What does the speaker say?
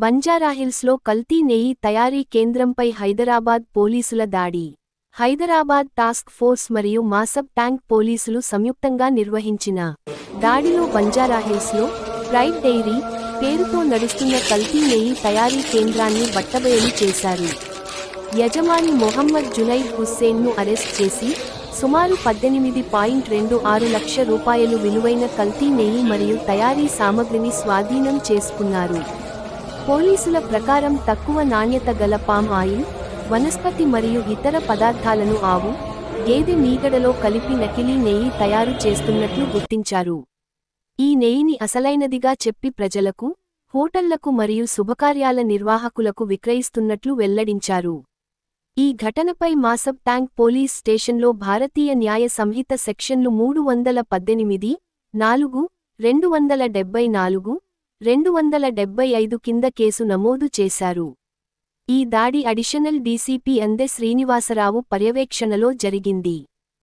బంజారాహిల్స్లో కల్తీ నెయ్యి తయారీ కేంద్రంపై హైదరాబాద్ పోలీసుల దాడి. హైదరాబాద్ టాస్క్ ఫోర్స్ మరియు మాసబ్ ట్యాంక్ పోలీసులు సంయుక్తంగా నిర్వహించిన దాడిలో బంజారాహిల్స్లో ప్రైడ్ డెయిరీ పేరుతో నడుస్తున్న కల్తీ నెయ్యి తయారీ కేంద్రాన్ని బట్టబయలు చేశారు. యజమాని మొహమ్మద్ జునైద్ హుస్సేన్ను అరెస్ట్ చేసి సుమారు 18.26 లక్షల రూపాయలు విలువైన కల్తీ నెయ్యి మరియు తయారీ సామగ్రిని స్వాధీనం చేసుకున్నారు. పోలీసుల ప్రకారం తక్కువ నాణ్యత గల పామ్ ఆయిల్, వనస్పతి మరియు ఇతర పదార్థాలను ఆవు, గేదె మీగడలో కలిపి నకిలీ నెయ్యి తయారు చేస్తున్నట్లు గుర్తించారు. ఈ నెయ్యిని అసలైనదిగా చెప్పి ప్రజలకు, హోటళ్లకు మరియు శుభకార్యాల నిర్వాహకులకు విక్రయిస్తున్నట్లు వెల్లడించారు. ఈ ఘటనపై మాసబ్ ట్యాంక్ పోలీస్ స్టేషన్లో భారతీయ న్యాయ సంహిత సెక్షన్లు 318, 4, 274, 275 కింద కేసు నమోదు చేశారు. ఈ దాడి అడిషనల్ డీసీపీ అందె శ్రీనివాసరావు పర్యవేక్షణలో జరిగింది.